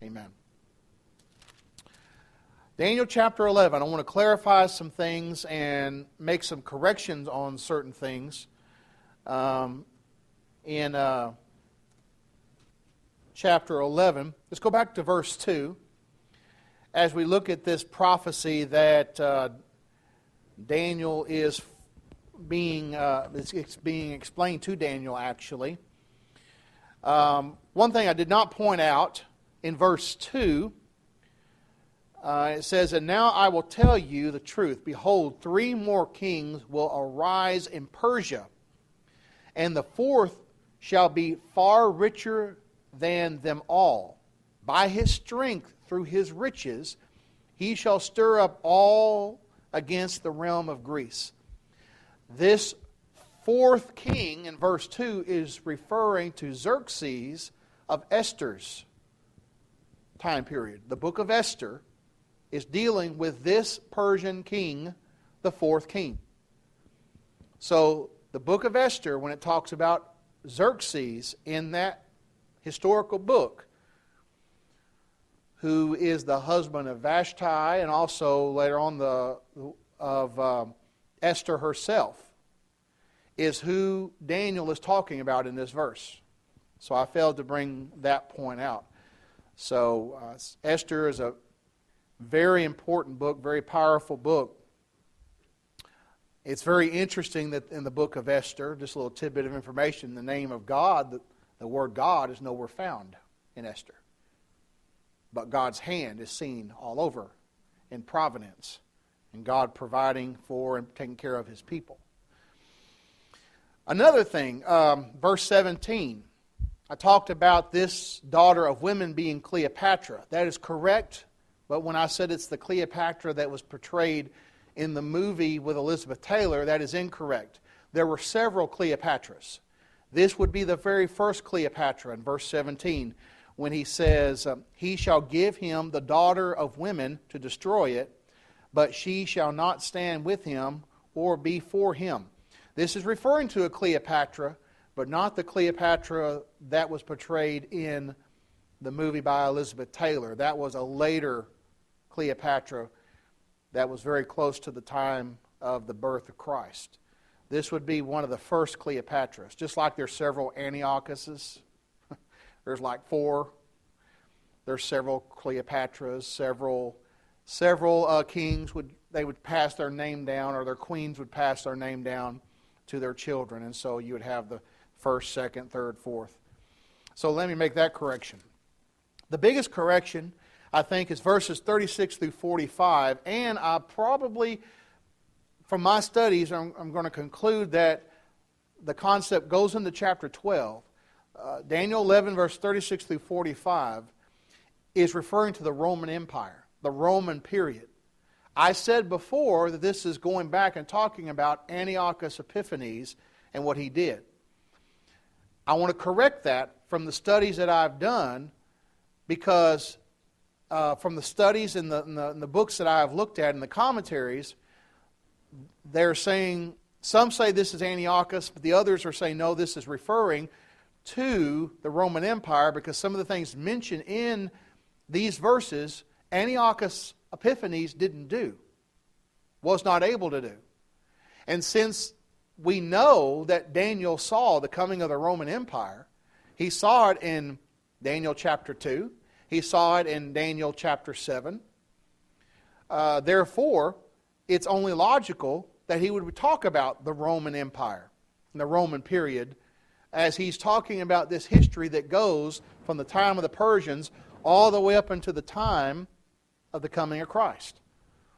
Amen. Daniel chapter 11. I want to clarify some things and make some corrections on certain things. In chapter 11, let's go back to verse 2. As we look at this prophecy that Daniel is it's being explained to Daniel, actually. One thing I did not point out in verse 2, it says, "And now I will tell you the truth. Behold, 3 more kings will arise in Persia, and the 4th shall be far richer than them all. By his strength, through his riches, he shall stir up all against the realm of Greece." This 4th king in verse 2 is referring to Xerxes of Esther's time period. The book of Esther is dealing with this Persian king, the 4th king. So the book of Esther, when it talks about Xerxes in that historical book, who is the husband of Vashti and also later on of Esther herself, is who Daniel is talking about in this verse. So I failed to bring that point out. So Esther is a very important book, very powerful book. It's very interesting that in the book of Esther, just a little tidbit of information, the name of God, the word God, is nowhere found in Esther. But God's hand is seen all over in providence, and God providing for and taking care of His people. Another thing, verse 17, I talked about this daughter of women being Cleopatra. That is correct, but when I said it's the Cleopatra that was portrayed in the movie with Elizabeth Taylor, that is incorrect. There were several Cleopatras. This would be the very first Cleopatra in verse 17, when he says, "He shall give him the daughter of women to destroy it, but she shall not stand with him or be for him." This is referring to a Cleopatra, but not the Cleopatra that was portrayed in the movie by Elizabeth Taylor. That was a later Cleopatra that was very close to the time of the birth of Christ. This would be one of the first Cleopatras. Just like there's several Antiochuses. There's like 4. There's several Cleopatras. Several kings would pass their name down, or their queens would pass their name down to their children. And so you would have the 1st, 2nd, 3rd, 4th. So let me make that correction. The biggest correction, I think, is verses 36 through 45. And I probably, from my studies, I'm going to conclude that the concept goes into chapter 12. Daniel 11, verse 36 through 45, is referring to the Roman Empire, the Roman period. I said before that this is going back and talking about Antiochus Epiphanes and what he did. I want to correct that from the studies that I've done, because from the studies in the books that I have looked at and the commentaries, they're saying, some say this is Antiochus, but the others are saying, no, this is referring to the Roman Empire, because some of the things mentioned in these verses, Antiochus Epiphanes didn't do, was not able to do. And since we know that Daniel saw the coming of the Roman Empire, he saw it in Daniel chapter 2, he saw it in Daniel chapter 7. Therefore, it's only logical that he would talk about the Roman Empire and the Roman period, as he's talking about this history that goes from the time of the Persians all the way up into the time of the coming of Christ.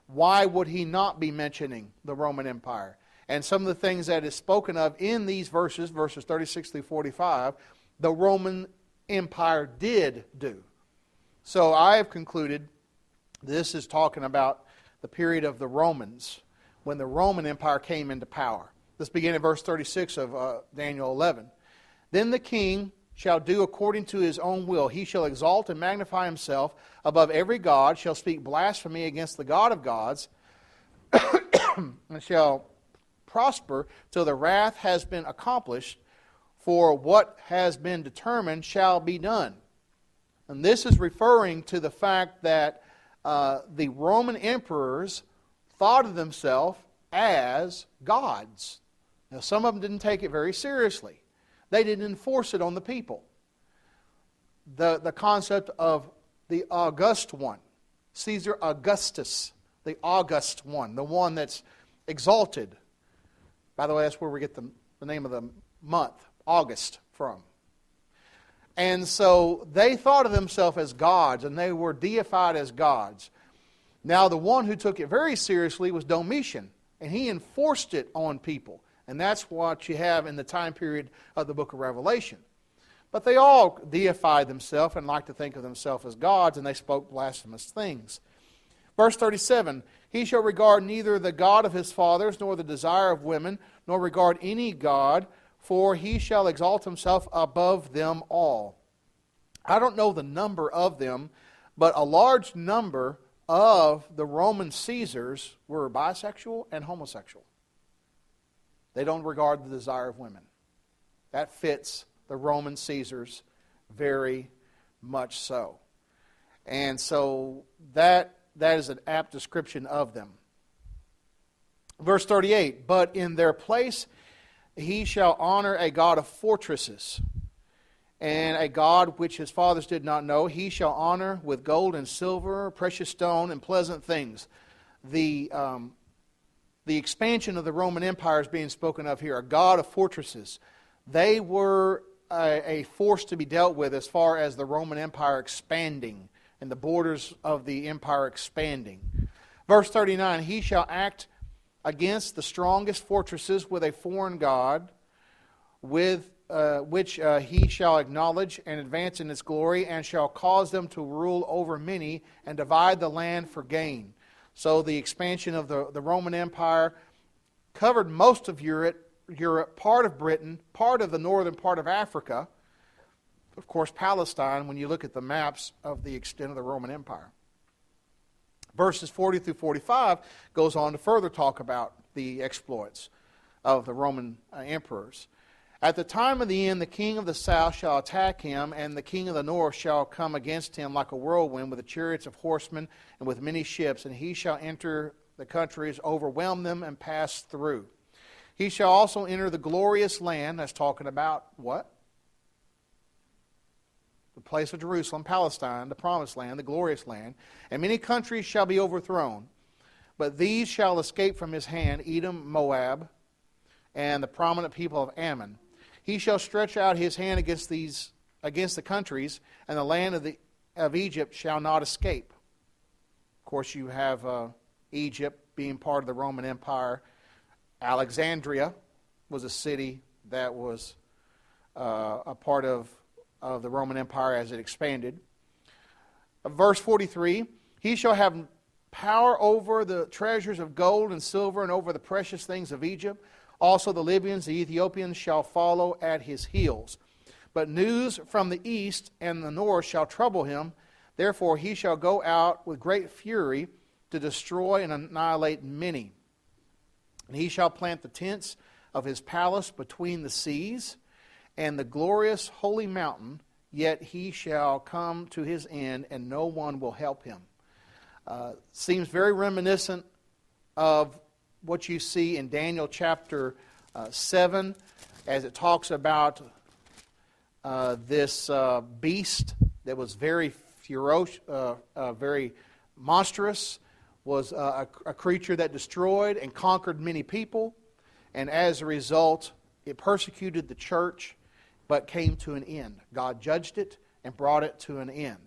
Why would he not be mentioning the Roman Empire? And some of the things that is spoken of in these verses 36 through 45, the Roman Empire did do. So I have concluded this is talking about the period of the Romans, when the Roman Empire came into power. Let's begin in verse 36 of Daniel 11. "Then the king shall do according to his own will. He shall exalt and magnify himself above every god, shall speak blasphemy against the God of gods, and shall prosper till the wrath has been accomplished, for what has been determined shall be done." And this is referring to the fact that the Roman emperors thought of themselves as gods. Now, some of them didn't take it very seriously. They didn't enforce it on the people. The concept of the August one, Caesar Augustus, the August one, the one that's exalted. By the way, that's where we get the name of the month, August, from. And so they thought of themselves as gods, and they were deified as gods. Now, the one who took it very seriously was Domitian, and he enforced it on people. And that's what you have in the time period of the book of Revelation. But they all deified themselves and liked to think of themselves as gods, and they spoke blasphemous things. Verse 37, he shall regard neither the God of his fathers, nor the desire of women, nor regard any God, for he shall exalt himself above them all. I don't know the number of them, but a large number of the Roman Caesars were bisexual and homosexual. They don't regard the desire of women. That fits the Roman Caesars very much so. And so that is an apt description of them. Verse 38, but in their place he shall honor a god of fortresses, and a god which his fathers did not know, he shall honor with gold and silver, precious stone, and pleasant things. The expansion of the Roman Empire is being spoken of here, a god of fortresses. They were a force to be dealt with as far as the Roman Empire expanding and the borders of the empire expanding. Verse 39, he shall act against the strongest fortresses with a foreign god, with which he shall acknowledge and advance in its glory, and shall cause them to rule over many and divide the land for gain. So the expansion of the Roman Empire covered most of Europe, part of Britain, part of the northern part of Africa, of course Palestine, when you look at the maps of the extent of the Roman Empire. Verses 40 through 45 goes on to further talk about the exploits of the Roman emperors. At the time of the end, the king of the south shall attack him, and the king of the north shall come against him like a whirlwind, with the chariots of horsemen and with many ships, and he shall enter the countries, overwhelm them, and pass through. He shall also enter the glorious land. That's talking about what? The place of Jerusalem, Palestine, the promised land, the glorious land. And many countries shall be overthrown. But these shall escape from his hand, Edom, Moab, and the prominent people of Ammon. He shall stretch out his hand against the countries, and the land of Egypt shall not escape. Of course, you have Egypt being part of the Roman Empire. Alexandria was a city that was a part of the Roman Empire as it expanded. Verse 43, he shall have power over the treasures of gold and silver and over the precious things of Egypt. Also the Libyans, the Ethiopians shall follow at his heels. But news from the east and the north shall trouble him. Therefore he shall go out with great fury to destroy and annihilate many. And he shall plant the tents of his palace between the seas and the glorious holy mountain, yet he shall come to his end, and no one will help him. Seems very reminiscent of what you see in Daniel chapter 7, as it talks about this beast that was very ferocious, very monstrous, was a creature that destroyed and conquered many people, and as a result, it persecuted the church, but came to an end. God judged it and brought it to an end.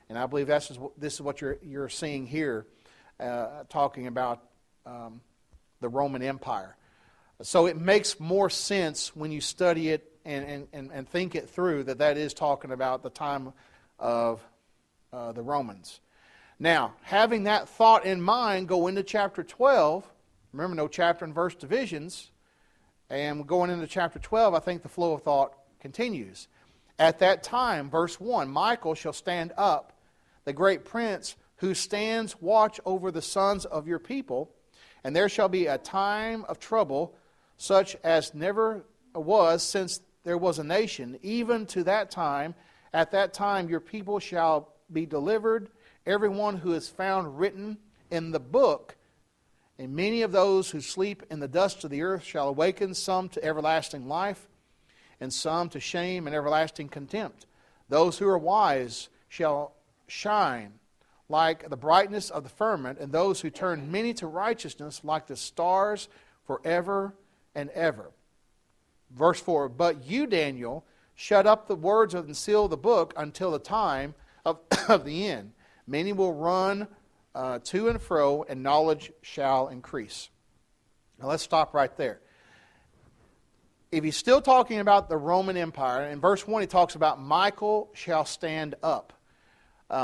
And I believe this is what you're seeing here, talking about the Roman Empire. So it makes more sense when you study it and think it through that is talking about the time of the Romans. Now, having that thought in mind, go into chapter 12. Remember, no chapter and verse divisions. And going into chapter 12, I think the flow of thought continues. At that time, verse 1, Michael shall stand up, the great prince who stands watch over the sons of your people, and there shall be a time of trouble, such as never was since there was a nation, even to that time, At that time your people shall be delivered, everyone who is found written in the book. And many of those who sleep in the dust of the earth shall awaken, some to everlasting life, and some to shame and everlasting contempt. Those who are wise shall shine like the brightness of the firmament, and those who turn many to righteousness like the stars forever and ever. Verse 4, but you, Daniel, shut up the words and seal the book until the time of the end. Many will run to and fro, and knowledge shall increase. Now let's stop right there. If he's still talking about the Roman Empire, in verse 1 he talks about Michael shall stand up.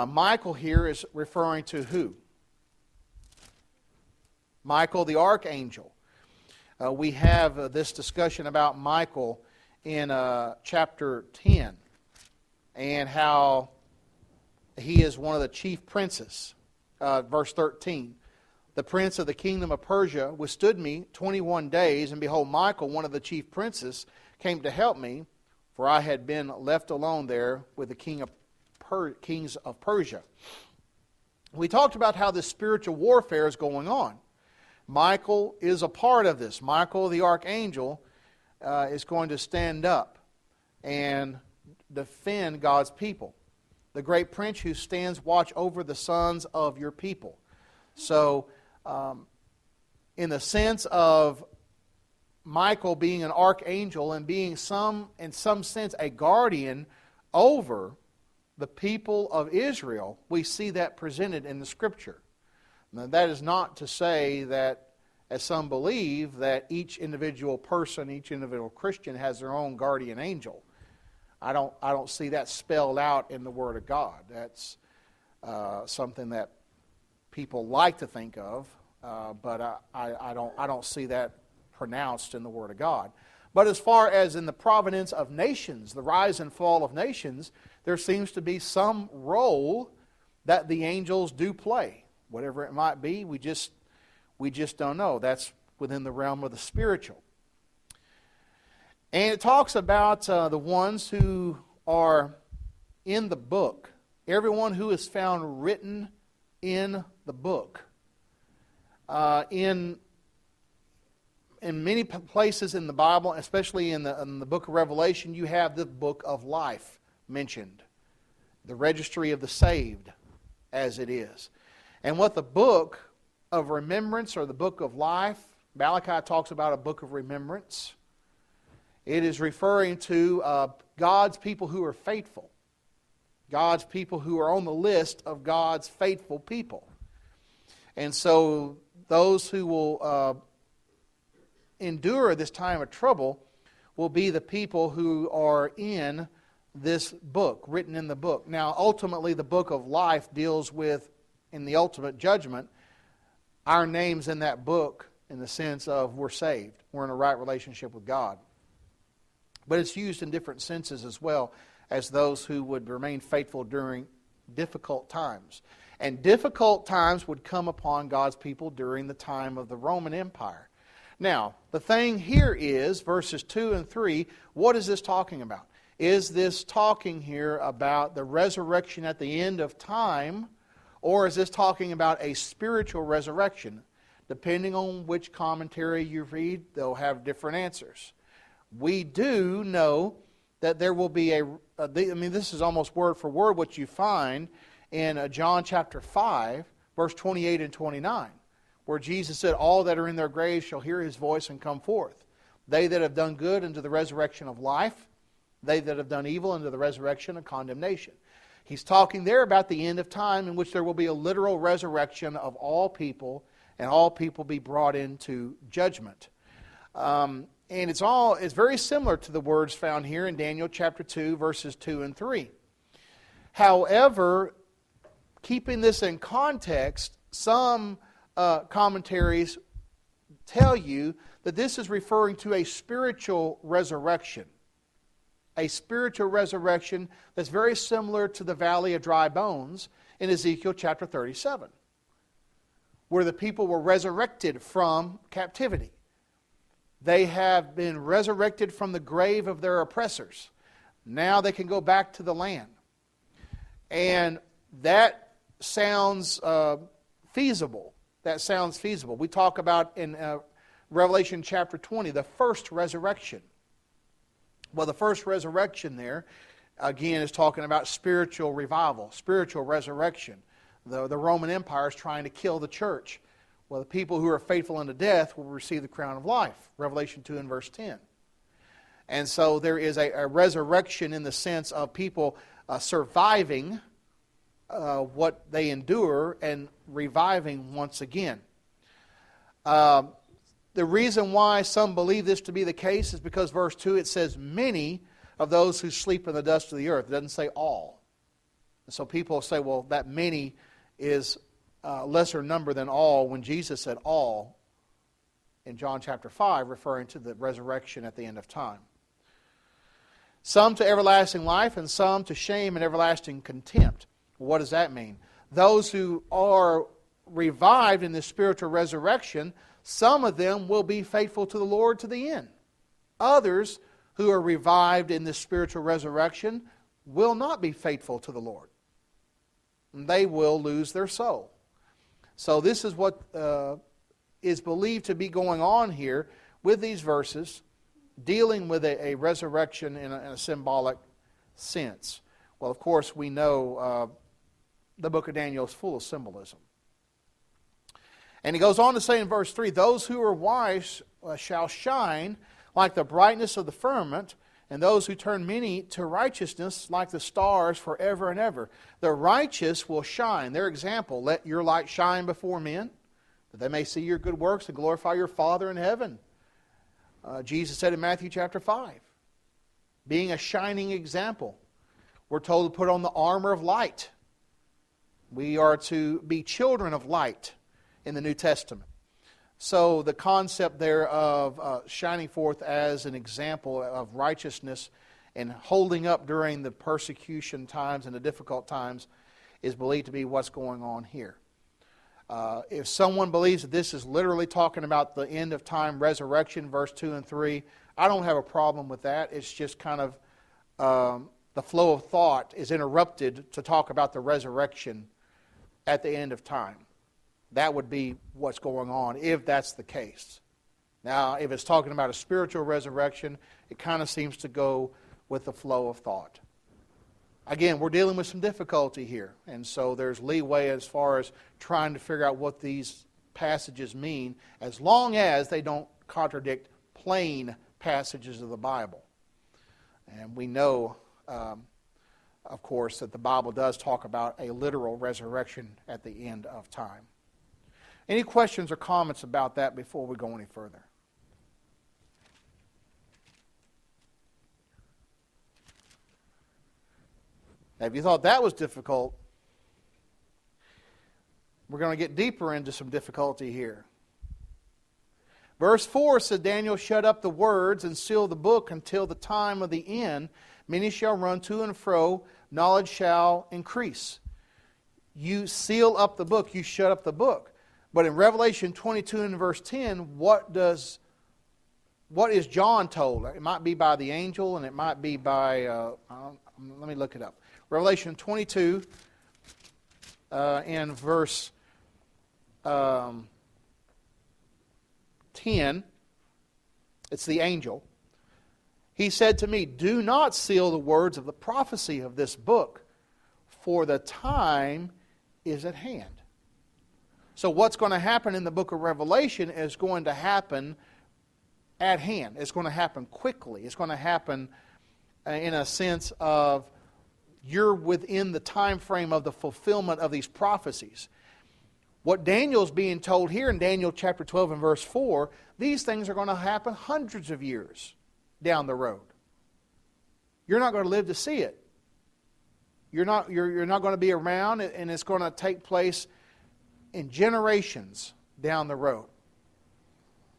Michael here is referring to who? Michael the archangel. We have this discussion about Michael in chapter 10 and how he is one of the chief princes. Verse 13. The prince of the kingdom of Persia withstood me 21 days, and behold, Michael, one of the chief princes, came to help me, for I had been left alone there with the kings of Persia. We talked about how this spiritual warfare is going on. Michael is a part of this. Michael the archangel is going to stand up and defend God's people. The great prince who stands watch over the sons of your people. So, in the sense of Michael being an archangel and being in some sense a guardian over the people of Israel, we see that presented in the Scripture. Now, that is not to say that, as some believe, that each individual person, each individual Christian has their own guardian angel. I don't see that spelled out in the Word of God. That's something that people like to think of, but I don't see that pronounced in the Word of God. But as far as in the providence of nations, the rise and fall of nations, there seems to be some role that the angels do play. Whatever it might be, we just don't know. That's within the realm of the spiritual. And it talks about the ones who are in the book. Everyone who is found written in the book. In many places in the Bible, especially in the book of Revelation, you have the book of life mentioned. The registry of the saved, as it is. And what the book of remembrance, or the book of life, Malachi talks about a book of remembrance. It is referring to God's people who are faithful. God's people who are on the list of God's faithful people. And so those who will endure this time of trouble will be the people who are in this book, written in the book. Now, ultimately, the book of life deals with, in the ultimate judgment, our names in that book in the sense of we're saved. We're in a right relationship with God. But it's used in different senses as well as those who would remain faithful during difficult times. And difficult times would come upon God's people during the time of the Roman Empire. Now, the thing here is, verses 2 and 3, what is this talking about? Is this talking here about the resurrection at the end of time, or is this talking about a spiritual resurrection? Depending on which commentary you read, they'll have different answers. We do know that there will be this is almost word for word what you find in John chapter 5, verse 28 and 29, where Jesus said, all that are in their graves shall hear His voice and come forth. They that have done good unto the resurrection of life, they that have done evil unto the resurrection of condemnation. He's talking there about the end of time in which there will be a literal resurrection of all people, and all people be brought into judgment. And it's very similar to the words found here in Daniel chapter 2, verses 2 and 3. However, keeping this in context, some commentaries tell you that this is referring to a spiritual resurrection. A spiritual resurrection that's very similar to the valley of dry bones in Ezekiel chapter 37, where the people were resurrected from captivity. They have been resurrected from the grave of their oppressors. Now they can go back to the land. And that sounds feasible. That sounds feasible. We talk about in Revelation chapter 20, the first resurrection. Well, the first resurrection there, again, is talking about spiritual revival, spiritual resurrection. The Roman Empire is trying to kill the church. Well, the people who are faithful unto death will receive the crown of life. Revelation 2 and verse 10. And so there is a resurrection in the sense of people surviving what they endure and reviving once again. The reason why some believe this to be the case is because verse 2, it says, many of those who sleep in the dust of the earth. It doesn't say all. And so people say, well, that many is lesser number than all, when Jesus said all in John chapter 5, referring to the resurrection at the end of time. Some to everlasting life, and some to shame and everlasting contempt. What does that mean? Those who are revived in this spiritual resurrection, some of them will be faithful to the Lord to the end. Others who are revived in this spiritual resurrection will not be faithful to the Lord. They will lose their soul. So this is what is believed to be going on here with these verses, dealing with a resurrection in a symbolic sense. Well, of course, we know the book of Daniel is full of symbolism. And he goes on to say in verse 3, those who are wise shall shine like the brightness of the firmament, and those who turn many to righteousness like the stars forever and ever. The righteous will shine. Their example, let your light shine before men, that they may see your good works and glorify your Father in heaven. Jesus said in Matthew chapter 5, being a shining example. We're told to put on the armor of light. We are to be children of light in the New Testament. So the concept there of shining forth as an example of righteousness and holding up during the persecution times and the difficult times is believed to be what's going on here. If someone believes that this is literally talking about the end of time resurrection, verse 2 and 3, I don't have a problem with that. It's just kind of the flow of thought is interrupted to talk about the resurrection at the end of time. That would be what's going on if that's the case. Now, if it's talking about a spiritual resurrection, it kind of seems to go with the flow of thought. Again, we're dealing with some difficulty here, and so there's leeway as far as trying to figure out what these passages mean, as long as they don't contradict plain passages of the Bible. And we know, of course, that the Bible does talk about a literal resurrection at the end of time. Any questions or comments about that before we go any further? Now, if you thought that was difficult, we're going to get deeper into some difficulty here. Verse 4 said, Daniel shut up the words and sealed the book until the time of the end. Many shall run to and fro, knowledge shall increase. You seal up the book, you shut up the book. But in Revelation 22 and verse 10, what is John told? It might be by the angel, and it might be by, let me look it up. Revelation 22 in verse 10, it's the angel. He said to me, do not seal the words of the prophecy of this book, for the time is at hand. So what's going to happen in the book of Revelation is going to happen at hand. It's going to happen quickly. It's going to happen in a sense of you're within the time frame of the fulfillment of these prophecies. What Daniel's being told here in Daniel chapter 12 and verse 4, these things are going to happen hundreds of years down the road. You're not going to live to see it. You're not going to be around, and it's going to take place in generations down the road.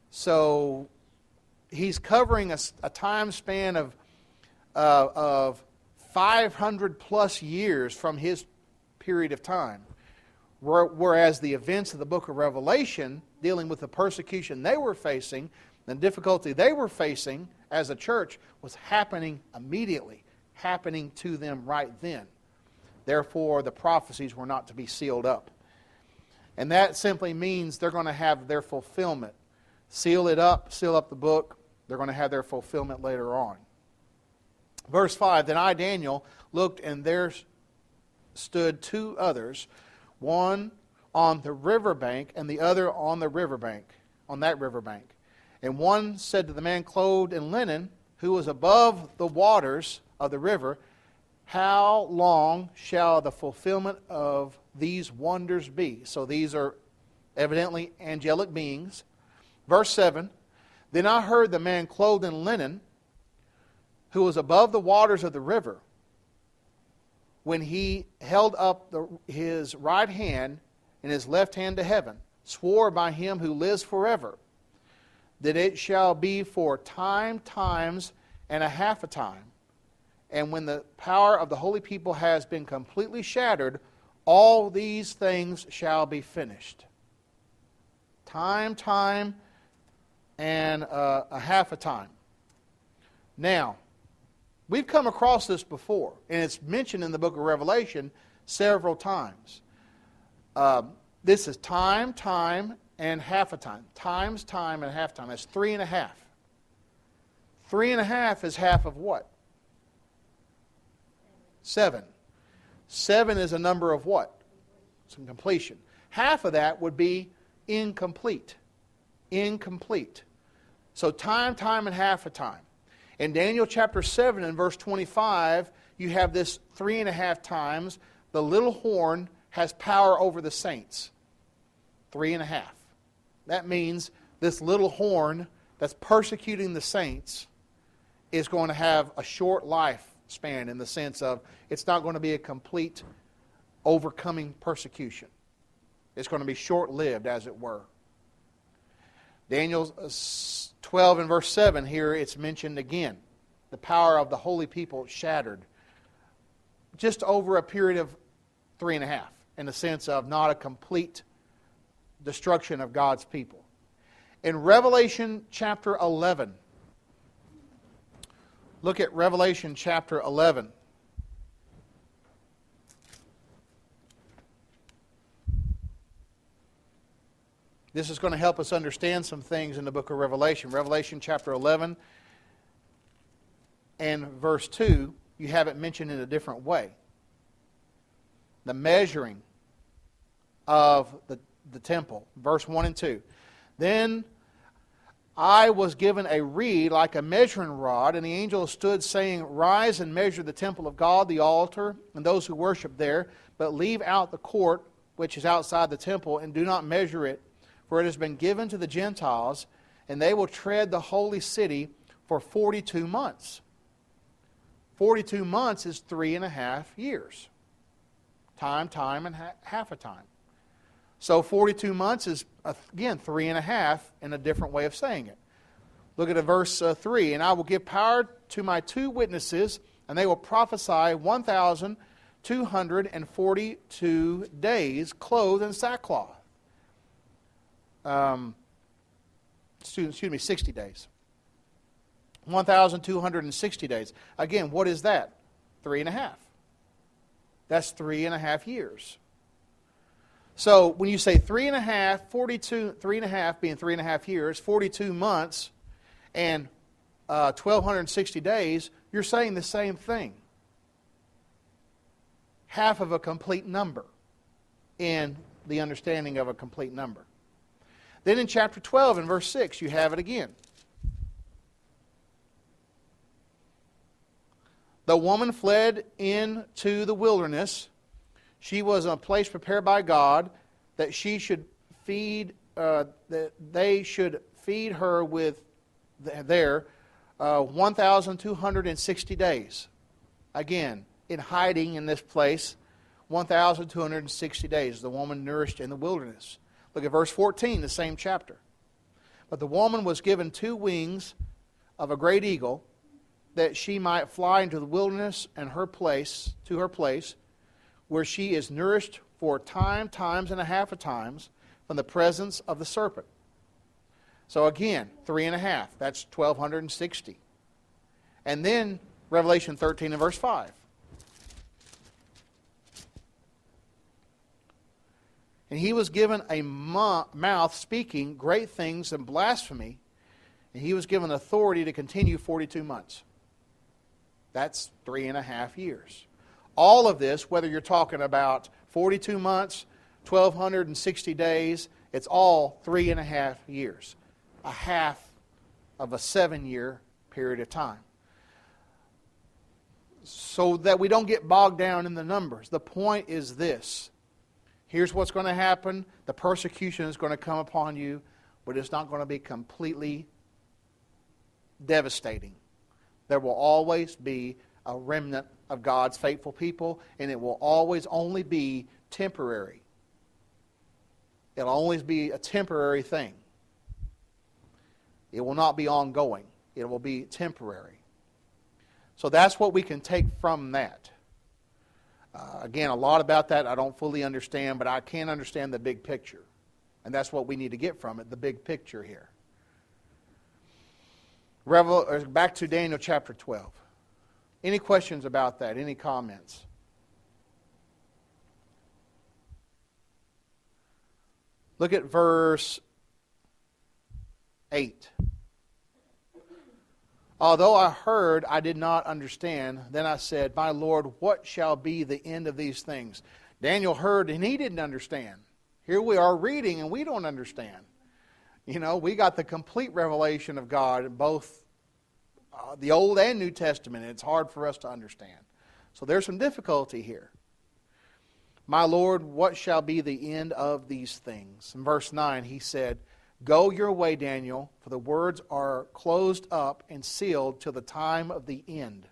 So he's covering a time span of 500 plus years from his period of time. Whereas the events of the book of Revelation, dealing with the persecution they were facing, the difficulty they were facing as a church, was happening immediately, happening to them right then. Therefore, the prophecies were not to be sealed up. And that simply means they're going to have their fulfillment. Seal it up, seal up the book. They're going to have their fulfillment later on. Verse 5, Then I, Daniel, looked, and there stood two others, one on the riverbank and the other on the riverbank, on that riverbank. And one said to the man clothed in linen, who was above the waters of the river, How long shall the fulfillment of these wonders be? So these are evidently angelic beings. Verse 7, Then I heard the man clothed in linen, who was above the waters of the river, when he held up his right hand and his left hand to heaven, swore by him who lives forever, that it shall be for times, and a half a time. And when the power of the holy people has been completely shattered, all these things shall be finished. Time, and a half a time. Now, we've come across this before, and it's mentioned in the book of Revelation several times. This is time, and half a time. Times, time, and half time. That's 3.5. 3.5 is half of what? 7. 7 is a number of what? Some completion. Half of that would be incomplete. Incomplete. So time, and half a time. In Daniel chapter 7 and verse 25, you have this 3.5 times. The little horn has power over the saints. 3.5. That means this little horn that's persecuting the saints is going to have a short lifespan, in the sense of it's not going to be a complete overcoming persecution. It's going to be short-lived, as it were. Daniel 12 and verse 7, here it's mentioned again. The power of the holy people shattered. Just over a period of 3.5, in the sense of not a complete destruction of God's people. In Revelation chapter 11, look at Revelation chapter 11. This is going to help us understand some things in the book of Revelation. Revelation chapter 11 and verse 2, you have it mentioned in a different way. The measuring of the temple. Verse 1 and 2. Then I was given a reed like a measuring rod, and the angel stood saying, Rise and measure the temple of God, the altar, and those who worship there, but leave out the court which is outside the temple, and do not measure it, for it has been given to the Gentiles, and they will tread the holy city for 42 months. 42 months is 3.5 years. Time, and half a time. So 42 months is, again, 3.5 in a different way of saying it. Look at verse 3. And I will give power to my 2 witnesses, and they will prophesy 1,242 days, clothed in sackcloth. 60 days. 1,260 days. Again, what is that? 3.5. That's 3.5 years. So when you say 3.5, 42, 3.5 being 3.5 years, 42 months, and 1,260 days, you're saying the same thing. Half of a complete number in the understanding of a complete number. Then in chapter 12 and verse 6, you have it again. The woman fled into the wilderness. She was in a place prepared by God that she should feed, that they should feed her with there 1,260 days. Again, in hiding in this place, 1,260 days. The woman nourished in the wilderness. Look at verse 14, the same chapter. But the woman was given 2 wings of a great eagle, that she might fly into the wilderness and to her place, where she is nourished for times and a half of times from the presence of the serpent. So again, 3.5. That's 1,260. And then Revelation 13 and verse 5. And he was given a mouth speaking great things and blasphemy, and he was given authority to continue 42 months. That's 3.5 years. All of this, whether you're talking about 42 months, 1,260 days, it's all 3.5 years. A half of a 7-year period of time. So that we don't get bogged down in the numbers. The point is this. Here's what's going to happen. The persecution is going to come upon you, but it's not going to be completely devastating. There will always be a remnant of God's faithful people, and it will always only be temporary. It'll always be a temporary thing. It will not be ongoing. It will be temporary. So that's what we can take from that. Again, a lot about that I don't fully understand, but I can understand the big picture. And that's what we need to get from it, the big picture here. Back to Daniel chapter 12. Any questions about that? Any comments? Look at verse 8. Although I heard, I did not understand. Then I said, my Lord, what shall be the end of these things? Daniel heard and he didn't understand. Here we are reading and we don't understand. You know, we got the complete revelation of God in both the Old and New Testament. And it's hard for us to understand. So there's some difficulty here. My Lord, what shall be the end of these things? In verse 9, he said, go your way, Daniel, for the words are closed up and sealed till the time of the end.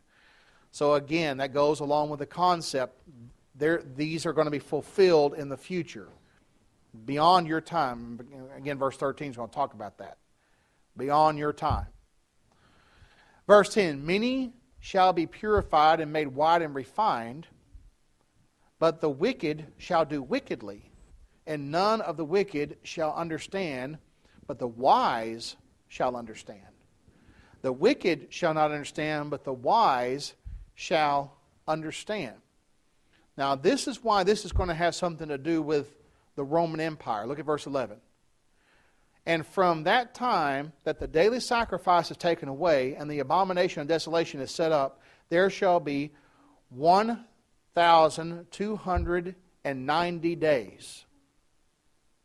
So again, that goes along with the concept. These are going to be fulfilled in the future, beyond your time. Again, verse 13 is going to talk about that. Beyond your time. Verse 10, many shall be purified and made white and refined, but the wicked shall do wickedly, and none of the wicked shall understand, but the wise shall understand. The wicked shall not understand, but the wise shall understand. Now, this is why this is going to have something to do with the Roman Empire. Look at verse 11. And from that time that the daily sacrifice is taken away, and the abomination of desolation is set up, there shall be 1,290 days.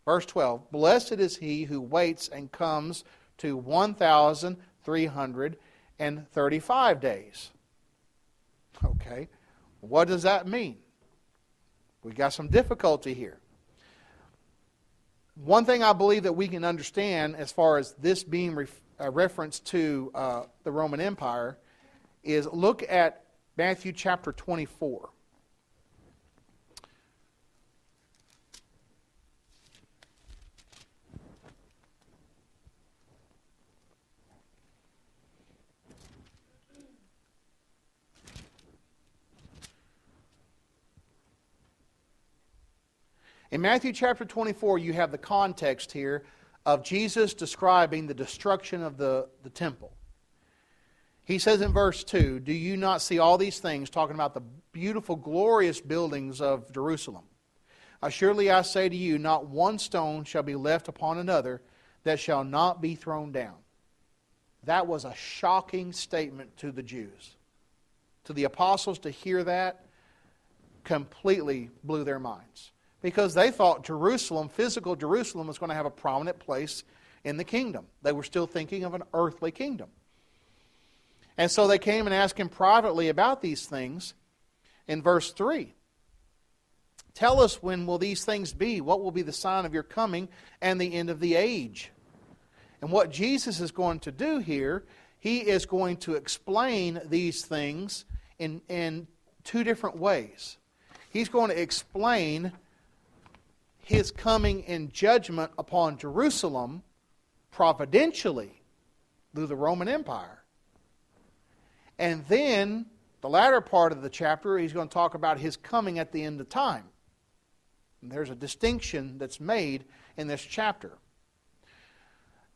Verse 12, blessed is he who waits and comes to 1,335 days. Okay, what does that mean? We've got some difficulty here. One thing I believe that we can understand as far as this being a reference to the Roman Empire is look at Matthew chapter 24. In Matthew chapter 24, you have the context here of Jesus describing the destruction of the temple. He says in verse 2, do you not see all these things, talking about the beautiful, glorious buildings of Jerusalem? Surely I say to you, not one stone shall be left upon another that shall not be thrown down. That was a shocking statement to the Jews. To the apostles to hear that completely blew their minds. Because they thought Jerusalem, physical Jerusalem, was going to have a prominent place in the kingdom. They were still thinking of an earthly kingdom. And so they came and asked him privately about these things. In verse 3, tell us, when will these things be? What will be the sign of your coming and the end of the age? And what Jesus is going to do here, he is going to explain these things in two different ways. He's going to explain his coming in judgment upon Jerusalem providentially through the Roman Empire. And then, the latter part of the chapter, he's going to talk about his coming at the end of time. And there's a distinction that's made in this chapter.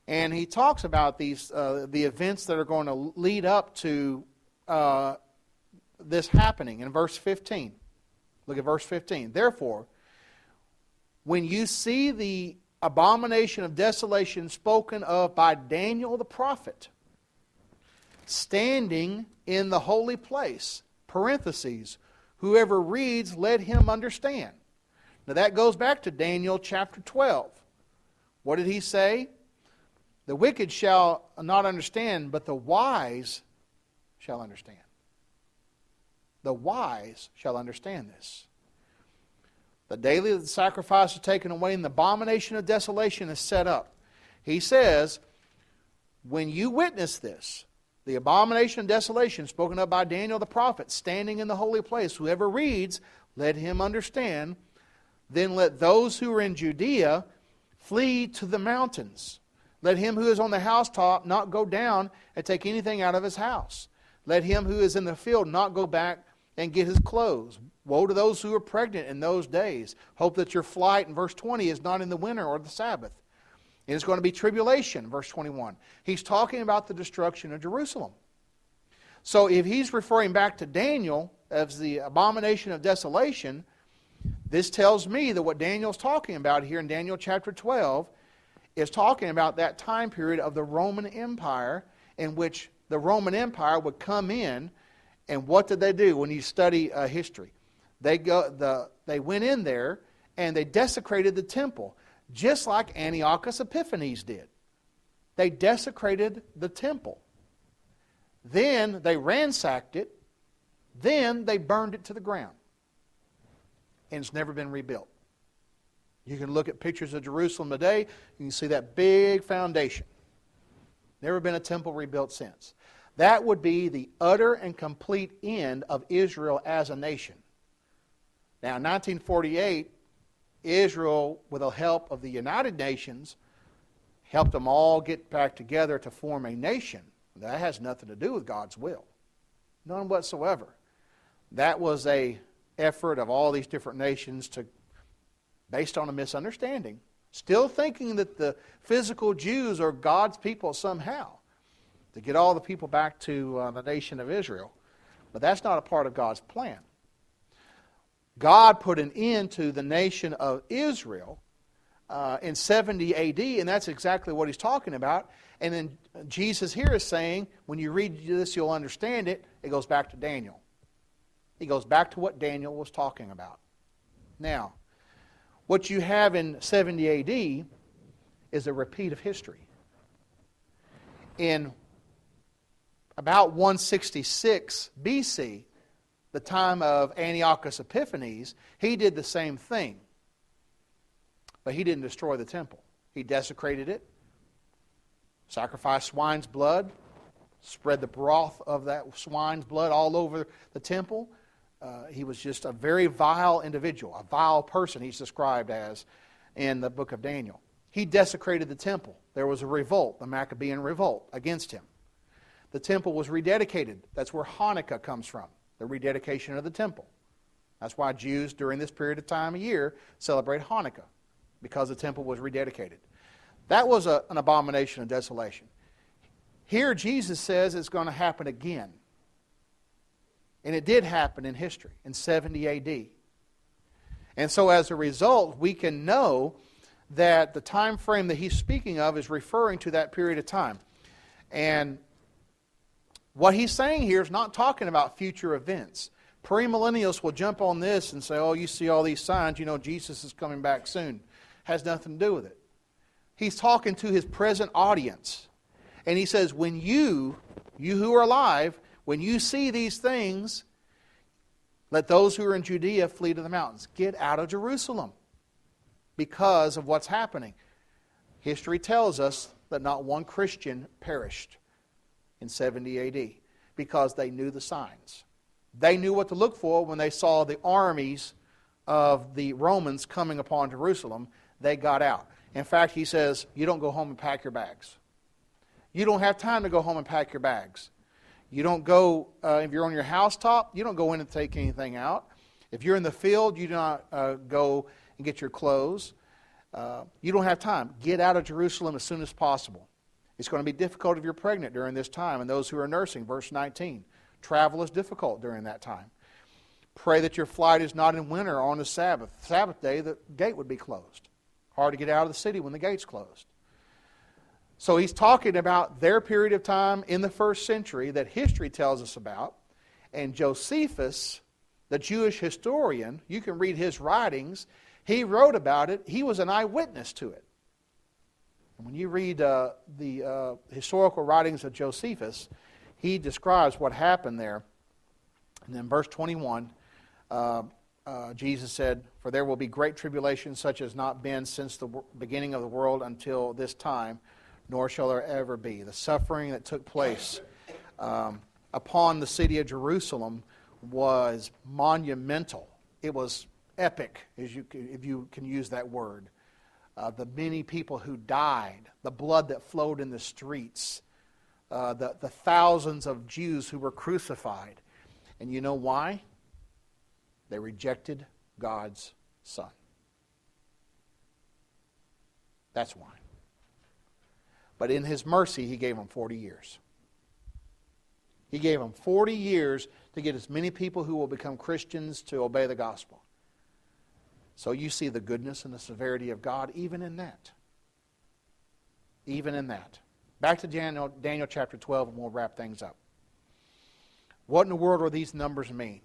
And he talks about these the events that are going to lead up to this happening in verse 15. Look at verse 15. Therefore, when you see the abomination of desolation spoken of by Daniel the prophet, standing in the holy place, parentheses, whoever reads, let him understand. Now that goes back to Daniel chapter 12. What did he say? The wicked shall not understand, but the wise shall understand. The wise shall understand this. The daily sacrifice is taken away and the abomination of desolation is set up. He says, when you witness this, the abomination of desolation spoken of by Daniel the prophet, standing in the holy place, whoever reads, let him understand. Then let those who are in Judea flee to the mountains. Let him who is on the housetop not go down and take anything out of his house. Let him who is in the field not go back and get his clothes. Woe to those who are pregnant in those days. Hope that your flight, in verse 20, is not in the winter or the Sabbath. It is going to be tribulation, verse 21. He's talking about the destruction of Jerusalem. So if he's referring back to Daniel as the abomination of desolation, this tells me that what Daniel's talking about here in Daniel chapter 12 is talking about that time period of the Roman Empire, in which the Roman Empire would come in. And what did they do when you study history? They went in there and they desecrated the temple, just like Antiochus Epiphanes did. They desecrated the temple. Then they ransacked it. Then they burned it to the ground. And it's never been rebuilt. You can look at pictures of Jerusalem today. You can see that big foundation. Never been a temple rebuilt since. That would be the utter and complete end of Israel as a nation. Now, in 1948, Israel, with the help of the United Nations, helped them all get back together to form a nation. That has nothing to do with God's will. None whatsoever. That was an effort of all these different nations based on a misunderstanding, still thinking that the physical Jews are God's people somehow, to get all the people back to the nation of Israel. But that's not a part of God's plan. God put an end to the nation of Israel in 70 AD, and that's exactly what he's talking about. And then Jesus here is saying, when you read this, you'll understand it. It goes back to Daniel. It goes back to what Daniel was talking about. Now, what you have in 70 AD is a repeat of history. In about 166 BC, the time of Antiochus Epiphanes, he did the same thing. But he didn't destroy the temple. He desecrated it, sacrificed swine's blood, spread the broth of that swine's blood all over the temple. He was just a very vile individual, a vile person he's described as in the book of Daniel. He desecrated the temple. There was a revolt, the Maccabean revolt, against him. The temple was rededicated. That's where Hanukkah comes from, the rededication of the temple. That's why Jews during this period of time of year celebrate Hanukkah, because the temple was rededicated. That was an abomination of desolation. Here Jesus says it's going to happen again. And it did happen in history, in 70 AD. And so as a result, we can know that the time frame that he's speaking of is referring to that period of time. And what he's saying here is not talking about future events. Premillennials will jump on this and say, oh, you see all these signs, you know Jesus is coming back soon. Has nothing to do with it. He's talking to his present audience. And he says, when you who are alive, when you see these things, let those who are in Judea flee to the mountains. Get out of Jerusalem because of what's happening. History tells us that not one Christian perished in 70 AD because they knew the signs. They knew what to look for when they saw the armies of the Romans coming upon Jerusalem. They got out. In fact, he says, you don't go home and pack your bags. You don't have time to go home and pack your bags. You don't go, if you're on your housetop, you don't go in and take anything out. If you're in the field, you do not go and get your clothes. You don't have time. Get out of Jerusalem as soon as possible. It's going to be difficult if you're pregnant during this time, and those who are nursing, verse 19. Travel is difficult during that time. Pray that your flight is not in winter or on the Sabbath. Sabbath day, the gate would be closed. Hard to get out of the city when the gate's closed. So he's talking about their period of time in the first century that history tells us about. And Josephus, the Jewish historian, you can read his writings. He wrote about it. He was an eyewitness to it. And when you read the historical writings of Josephus, he describes what happened there. And then verse 21, Jesus said, "For there will be great tribulation such as not been since the beginning of the world until this time, nor shall there ever be." The suffering that took place upon the city of Jerusalem was monumental. It was epic, if you can use that word. The many people who died, the blood that flowed in the streets, the thousands of Jews who were crucified. And you know why? They rejected God's Son. That's why. But in His mercy, He gave them 40 years. He gave them 40 years to get as many people who will become Christians to obey the gospel. So you see the goodness and the severity of God even in that. Even in that. Back to Daniel chapter 12 and we'll wrap things up. What in the world do these numbers mean?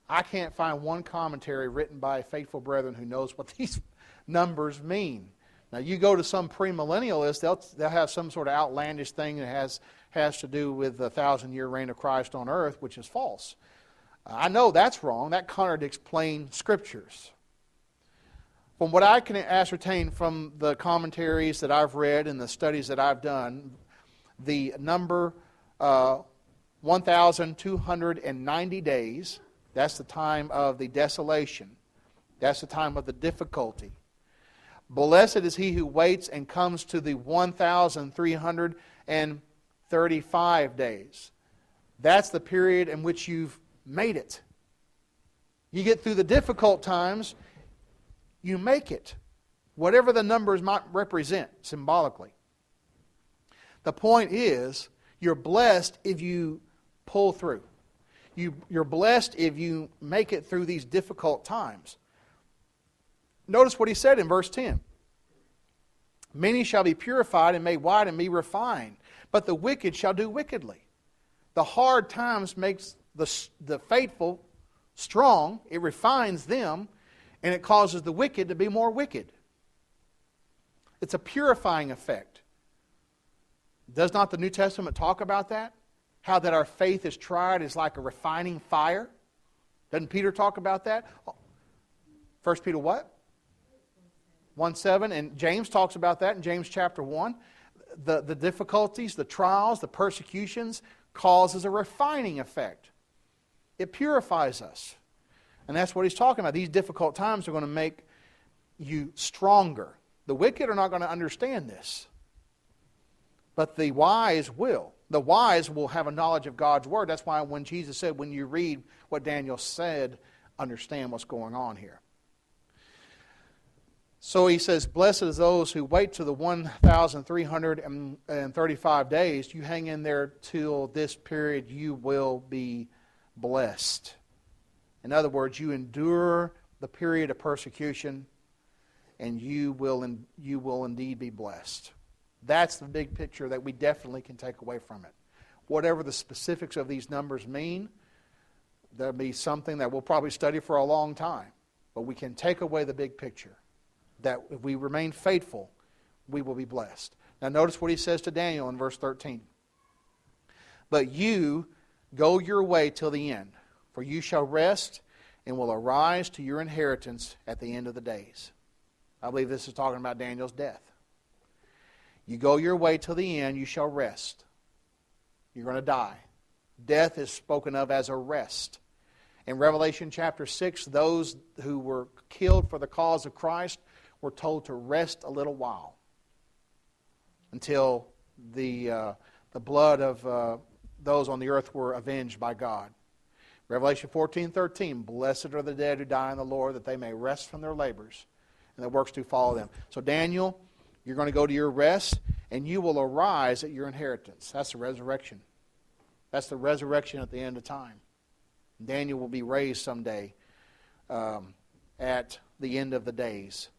I can't find one commentary written by faithful brethren who knows what these numbers mean. Now you go to some premillennialist, they'll have some sort of outlandish thing that has to do with the 1,000-year reign of Christ on earth, which is false. I know that's wrong. That contradicts plain scriptures. From what I can ascertain from the commentaries that I've read and the studies that I've done, the number 1,290 days, that's the time of the desolation. That's the time of the difficulty. Blessed is he who waits and comes to the 1,335 days. That's the period in which you've made it. You get through the difficult times, you make it. Whatever the numbers might represent symbolically. The point is, you're blessed if you pull through. You're blessed if you make it through these difficult times. Notice what he said in verse 10. Many shall be purified and made white and be refined, but the wicked shall do wickedly. The hard times makes the faithful strong. It refines them, and it causes the wicked to be more wicked. It's a purifying effect. Does not the New Testament talk about that? How that our faith is tried is like a refining fire? Doesn't Peter talk about that? 1 Peter what? 1:7, and James talks about that in James chapter 1. The difficulties, the trials, the persecutions causes a refining effect. It purifies us. And that's what he's talking about. These difficult times are going to make you stronger. The wicked are not going to understand this. But the wise will. The wise will have a knowledge of God's Word. That's why when Jesus said, when you read what Daniel said, understand what's going on here. So he says, blessed is those who wait to the 1,335 days. You hang in there till this period, you will be blessed. In other words, you endure the period of persecution, and you will indeed be blessed. That's the big picture that we definitely can take away from it. Whatever the specifics of these numbers mean, there'll be something that we'll probably study for a long time. But we can take away the big picture. That if we remain faithful, we will be blessed. Now notice what he says to Daniel in verse 13. But you go your way till the end, for you shall rest and will arise to your inheritance at the end of the days. I believe this is talking about Daniel's death. You go your way till the end, you shall rest. You're going to die. Death is spoken of as a rest. In Revelation chapter 6, those who were killed for the cause of Christ were told to rest a little while until the blood of those on the earth were avenged by God. Revelation 14:13, blessed are the dead who die in the Lord, that they may rest from their labors, and the works do follow them. So Daniel, you're going to go to your rest, and you will arise at your inheritance. That's the resurrection. That's the resurrection at the end of time. Daniel will be raised someday at the end of the days,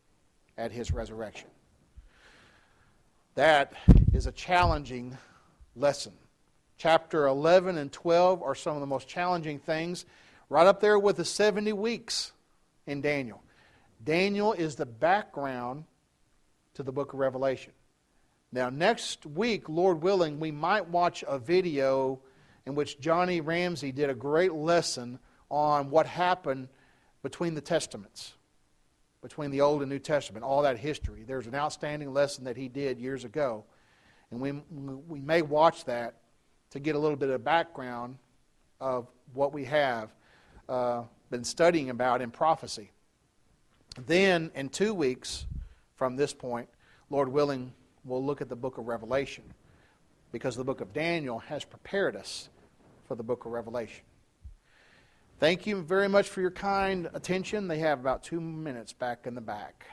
at his resurrection. That is a challenging lesson. Chapter 11 and 12 are some of the most challenging things, right up there with the 70 weeks in Daniel. Daniel is the background to the book of Revelation. Now, next week, Lord willing, we might watch a video in which Johnny Ramsey did a great lesson on what happened between the Testaments, between the Old and New Testament, all that history. There's an outstanding lesson that he did years ago, and we may watch that to get a little bit of background of what we have been studying about in prophecy. Then, in 2 weeks from this point, Lord willing, we'll look at the book of Revelation, because the book of Daniel has prepared us for the book of Revelation. Thank you very much for your kind attention. They have about 2 minutes back in the back.